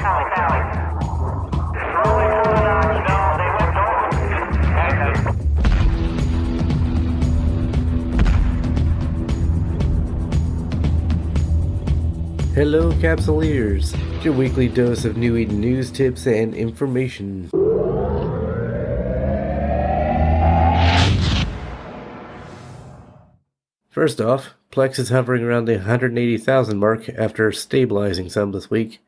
Hello, Capsuleers! Your weekly dose of New Eden news, tips, and information. First off, Plex is hovering around the 180,000 mark after stabilizing some this week.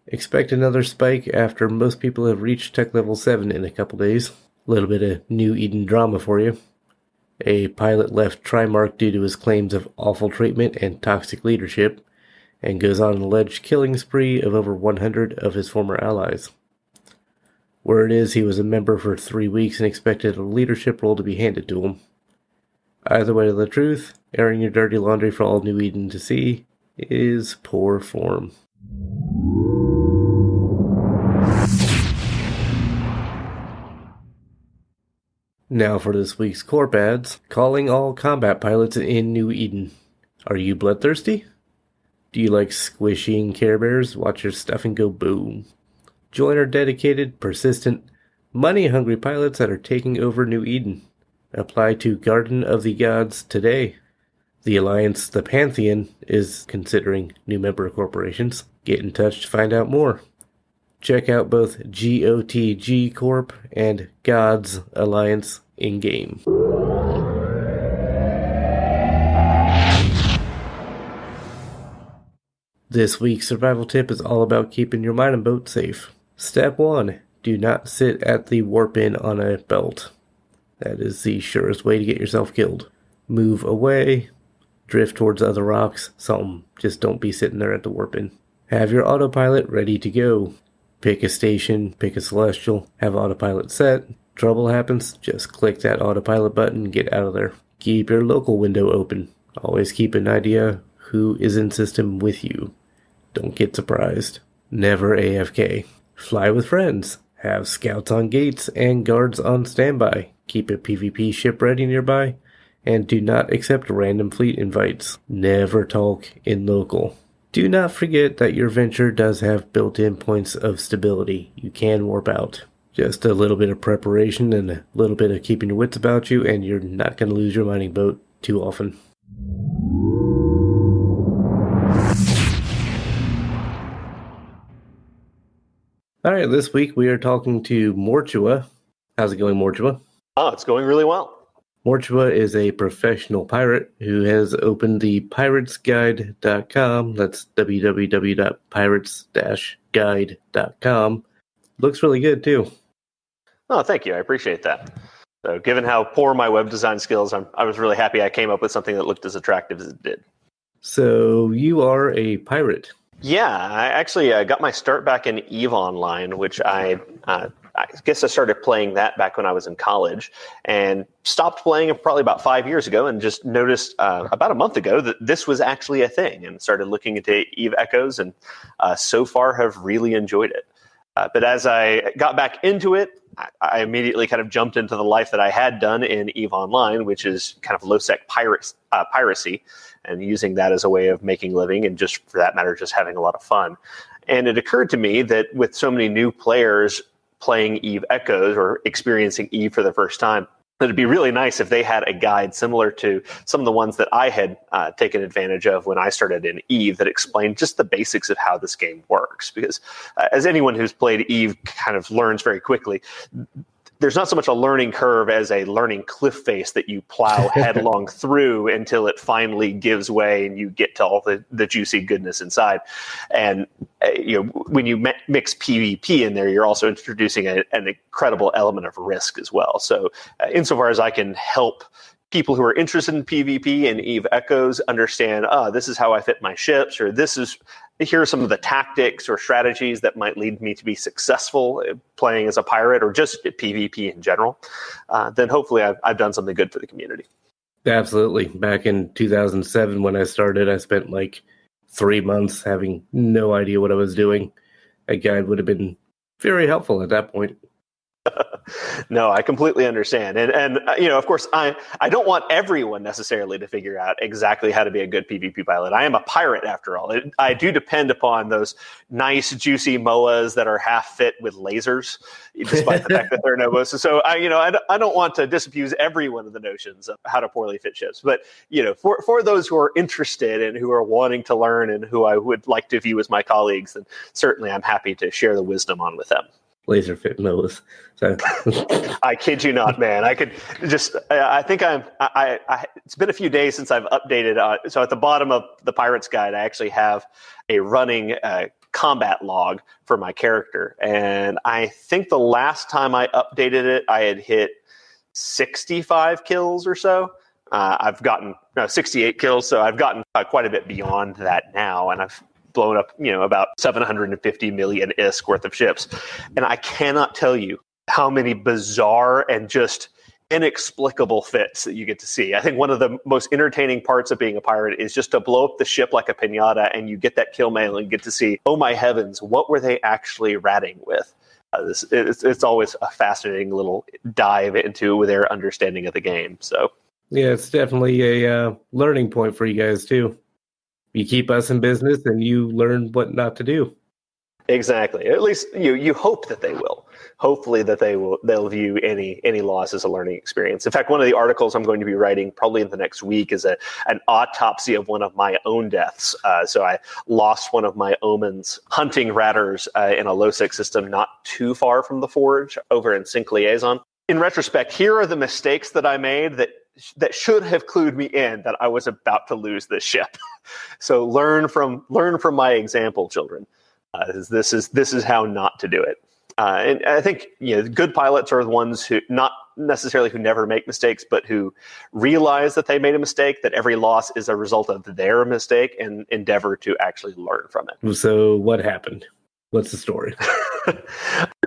Expect another spike after most people have reached tech level 7 in a couple days. A little bit of New Eden drama for you. A pilot left Trimark due to his claims of awful treatment and toxic leadership, and goes on an alleged killing spree of over 100 of his former allies. Word is he was a member for 3 weeks and expected a leadership role to be handed to him. Either way to the truth, airing your dirty laundry for all New Eden to see is poor form. Now for this week's Corp ads, calling all combat pilots in New Eden. Are you bloodthirsty? Do you like squishing Care Bears? Watch your stuffing go boom. Join our dedicated, persistent, money-hungry pilots that are taking over New Eden. Apply to Garden of the Gods today. The Alliance, the Pantheon, is considering new member corporations. Get in touch to find out more. Check out both GOTG Corp and Gods Alliance in-game. This week's survival tip is all about keeping your mining boat safe. Step 1. Do not sit at the warp-in on a belt. That is the surest way to get yourself killed. Move away, drift towards other rocks, something. Just don't be sitting there at the warp-in. Have your autopilot ready to go. Pick a station, pick a celestial, have autopilot set. Trouble happens, just click that autopilot button and get out of there. Keep your local window open. Always keep an idea who is in system with you. Don't get surprised. Never AFK. Fly with friends. Have scouts on gates and guards on standby. Keep a PvP ship ready nearby. And do not accept random fleet invites. Never talk in local. Do not forget that your venture does have built-in points of stability. You can warp out. Just a little bit of preparation and a little bit of keeping your wits about you, and you're not going to lose your mining boat too often. Alright, this week we are talking to Mortua. How's it going, Mortua? Oh, it's going really well. Mortua is a professional pirate who has opened the piratesguide.com. That's www.pirates-guide.com. Looks really good, too. Oh, thank you. I appreciate that. So given how poor my web design skills, I was really happy I came up with something that looked as attractive as it did. So you are a pirate. Yeah, I actually got my start back in EVE Online, which I guess I started playing that back when I was in college and stopped playing it probably about 5 years ago and just noticed about a month ago that this was actually a thing and started looking into EVE Echoes and so far have really enjoyed it. But as I got back into it, I immediately kind of jumped into the life that I had done in EVE Online, which is kind of low-sec piracy and using that as a way of making living and just, for that matter, just having a lot of fun. And it occurred to me that with so many new players playing EVE Echoes or experiencing EVE for the first time, that it'd be really nice if they had a guide similar to some of the ones that I had taken advantage of when I started in EVE that explained just the basics of how this game works. Because as anyone who's played EVE kind of learns very quickly, there's not so much a learning curve as a learning cliff face that you plow headlong through until it finally gives way and you get to all the juicy goodness inside. And when you mix PvP in there, you're also introducing an incredible element of risk as well. So insofar as I can help people who are interested in PvP and EVE Echoes understand, this is how I fit my ships, or here are some of the tactics or strategies that might lead me to be successful playing as a pirate or just PvP in general, then hopefully I've done something good for the community. Absolutely. Back in 2007 when I started, I spent like 3 months having no idea what I was doing. A guide would have been very helpful at that point. No, I completely understand. And of course, I don't want everyone necessarily to figure out exactly how to be a good PvP pilot. I am a pirate after all. I do depend upon those nice, juicy MOAs that are half fit with lasers, despite the fact that they're no MOAs. So I don't want to disabuse everyone of the notions of how to poorly fit ships. But, for those who are interested and who are wanting to learn and who I would like to view as my colleagues, then certainly I'm happy to share the wisdom on with them. Laser fit MOAs. So. I kid you not, man. I could just, I think it's been a few days since I've updated. So at the bottom of the Pirate's Guide, I actually have a running combat log for my character. And I think the last time I updated it, I had hit 65 kills or so. I've gotten 68 kills. So I've gotten quite a bit beyond that now. And I've blown up, about 750 million ISK worth of ships. And I cannot tell you how many bizarre and just inexplicable fits that you get to see. I think one of the most entertaining parts of being a pirate is just to blow up the ship like a piñata and you get that kill mail and get to see, oh my heavens, what were they actually ratting with? It's always a fascinating little dive into their understanding of the game. So yeah, it's definitely a learning point for you guys too. You keep us in business and you learn what not to do. Exactly. At least you hope that they will. Hopefully that they'll view any loss as a learning experience. In fact, one of the articles I'm going to be writing probably in the next week is an autopsy of one of my own deaths. So I lost one of my omens hunting ratters in a low-sec system not too far from the Forge over in Sync Liaison. In retrospect, here are the mistakes that I made that should have clued me in that I was about to lose this ship. So learn from my example, children. This is how not to do it. And I think good pilots are the ones who not necessarily who never make mistakes, but who realize that they made a mistake, that every loss is a result of their mistake, and endeavor to actually learn from it. So what happened? What's the story?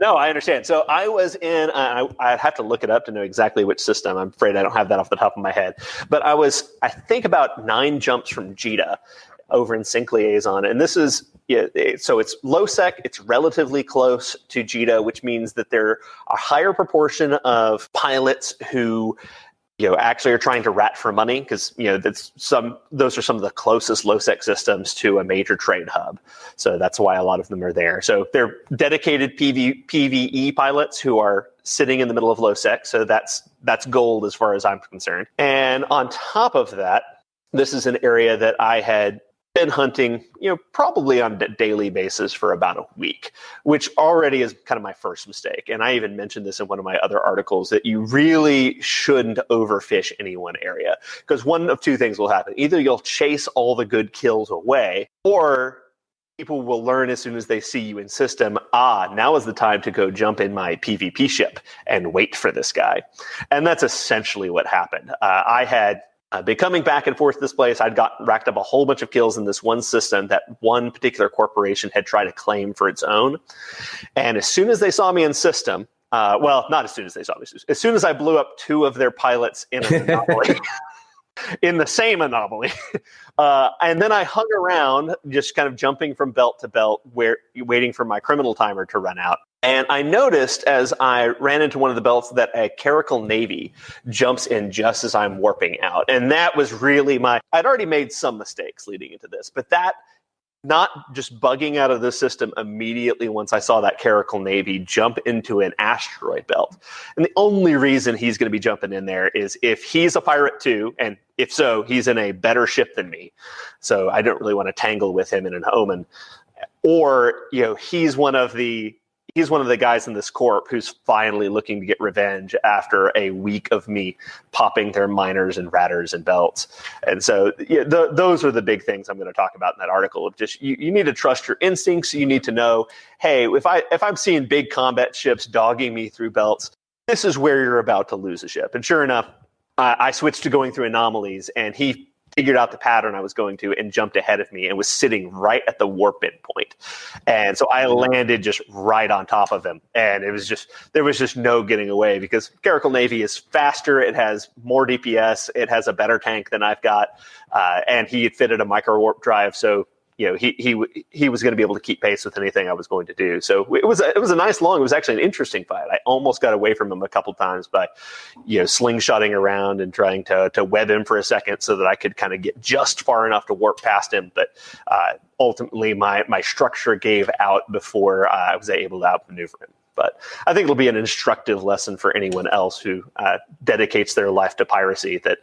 No, I understand. So I was in, I'd have to look it up to know exactly which system. I'm afraid I don't have that off the top of my head. But I was, I think, about 9 jumps from Jita over in Sync Liaison. And this is, so it's low sec, it's relatively close to Jita, which means that there are a higher proportion of pilots who actually are trying to rat for money because, those are some of the closest low sec systems to a major trade hub. So that's why a lot of them are there. So they're dedicated PvE pilots who are sitting in the middle of low sec. So that's gold as far as I'm concerned. And on top of that, this is an area that I had been hunting, probably on a daily basis for about a week, which already is kind of my first mistake. And I even mentioned this in one of my other articles that you really shouldn't overfish any one area because one of two things will happen. Either you'll chase all the good kills away, or people will learn as soon as they see you in system, now is the time to go jump in my PvP ship and wait for this guy. And that's essentially what happened. I had been coming back and forth this place. I'd racked up a whole bunch of kills in this one system that one particular corporation had tried to claim for its own. And as soon as they saw me in system, not as soon as they saw me, as soon as I blew up 2 of their pilots in an anomaly, in the same anomaly, and then I hung around just kind of jumping from belt to belt, waiting for my criminal timer to run out. And I noticed as I ran into one of the belts that a Caracal Navy jumps in just as I'm warping out. And that was really I'd already made some mistakes leading into this, but that not just bugging out of the system immediately once I saw that Caracal Navy jump into an asteroid belt. And the only reason he's going to be jumping in there is if he's a pirate too, and if so, he's in a better ship than me. So I don't really want to tangle with him in an omen. Or, he's one of the guys in this corp who's finally looking to get revenge after a week of me popping their miners and ratters and belts. And so those are the big things I'm going to talk about in that article. Of just you need to trust your instincts. You need to know, hey, if I'm seeing big combat ships dogging me through belts, this is where you're about to lose a ship. And sure enough, I switched to going through anomalies, and he figured out the pattern I was going to and jumped ahead of me and was sitting right at the warp in point. And so I landed just right on top of him. And there was just no getting away because Caracal Navy is faster. It has more DPS. It has a better tank than I've got. And he had fitted a micro warp drive. So, he was going to be able to keep pace with anything I was going to do. So it was a nice long. It was actually an interesting fight. I almost got away from him a couple times by slingshotting around and trying to web him for a second so that I could kind of get just far enough to warp past him. But ultimately, my structure gave out before I was able to outmaneuver him. But I think it'll be an instructive lesson for anyone else who dedicates their life to piracy that,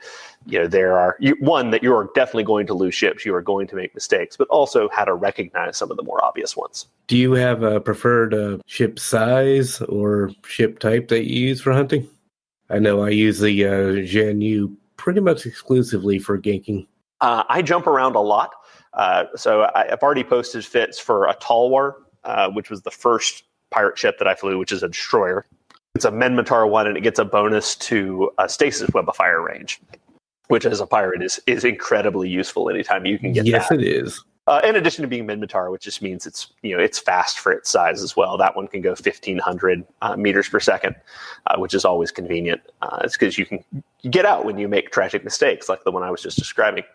there are, that you are definitely going to lose ships, you are going to make mistakes, but also how to recognize some of the more obvious ones. Do you have a preferred ship size or ship type that you use for hunting? I know I use the Zhoney pretty much exclusively for ganking. I jump around a lot. So I've already posted fits for a Talwar, which was the first pirate ship that I flew, which is a destroyer. It's a Menmatar one, and it gets a bonus to a stasis web of fire range, which as a pirate is incredibly useful anytime you can get that. Yes, it is. In addition to being Menmatar, which just means it's fast for its size as well. That one can go 1,500 meters per second, which is always convenient. It's because you can get out when you make tragic mistakes, like the one I was just describing.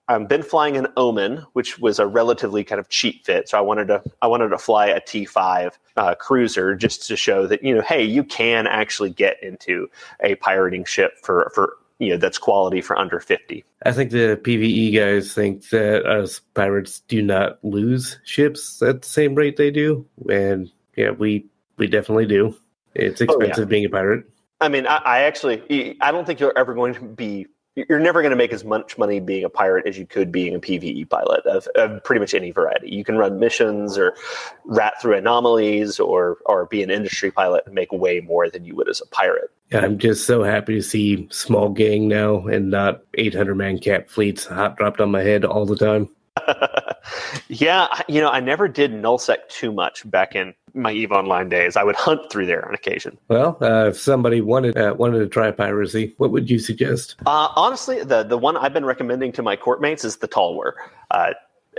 I've been flying an Omen, which was a relatively kind of cheap fit. So I wanted to fly a T5 cruiser just to show that, hey, you can actually get into a pirating ship for that's quality for under 50. I think the PvE guys think that us pirates do not lose ships at the same rate they do. And yeah, we definitely do. It's expensive being a pirate. I mean, I don't think you're never going to make as much money being a pirate as you could being a PvE pilot of pretty much any variety. You can run missions or rat through anomalies or be an industry pilot and make way more than you would as a pirate. Yeah, I'm just so happy to see small gang now and not 800-man cap fleets hot dropped on my head all the time. Yeah, I never did nullsec too much back in my EVE Online days. I would hunt through there on occasion. Well, if somebody wanted to try piracy, what would you suggest? Honestly, the one I've been recommending to my courtmates is the Talwar.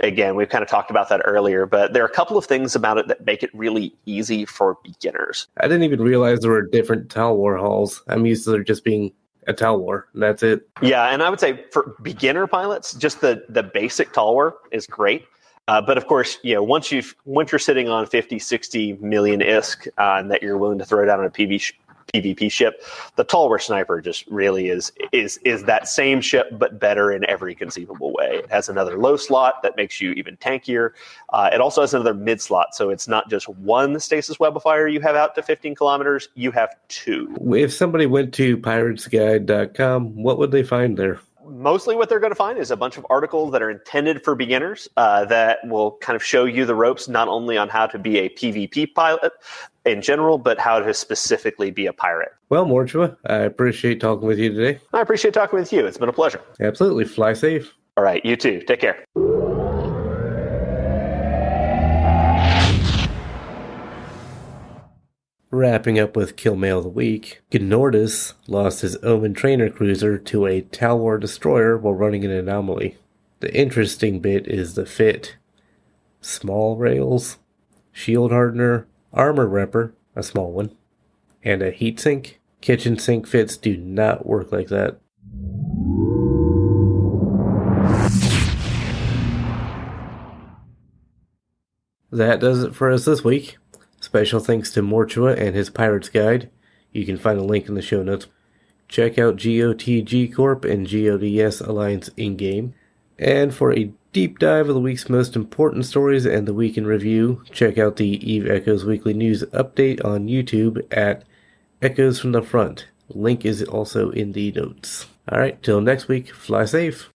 Again, we've kind of talked about that earlier, but there are a couple of things about it that make it really easy for beginners. I didn't even realize there were different Talwar halls. I'm used to there just being a Talwar, and that's it. Yeah, and I would say for beginner pilots, just the basic Talwar is great. But of course, once you're sitting on 50, 60 million ISK and that you're willing to throw down on a PvP ship, the Talwar Sniper just really is that same ship, but better in every conceivable way. It has another low slot that makes you even tankier. It also has another mid slot, so it's not just one stasis web of fire you have out to 15 kilometers, you have two. If somebody went to piratesguide.com, what would they find there? Mostly what they're going to find is a bunch of articles that are intended for beginners that will kind of show you the ropes, not only on how to be a PvP pilot in general, but how to specifically be a pirate. Well, Mortua, I appreciate talking with you today. I appreciate talking with you. It's been a pleasure. Absolutely. Fly safe. All right. You too. Take care. Wrapping up with Killmail of the Week, Gnordis lost his Omen trainer cruiser to a Talwar destroyer while running an anomaly. The interesting bit is the fit. Small rails, shield hardener, armor repper, a small one, and a heatsink. Kitchen sink fits do not work like that. That does it for us this week. Special thanks to Mortua and his Pirate's Guide. You can find a link in the show notes. Check out GOTG Corp and GODS Alliance in-game. And for a deep dive of the week's most important stories and the week in review, check out the Eve Echoes Weekly News update on YouTube at Echoes from the Front. Link is also in the notes. Alright, till next week, fly safe.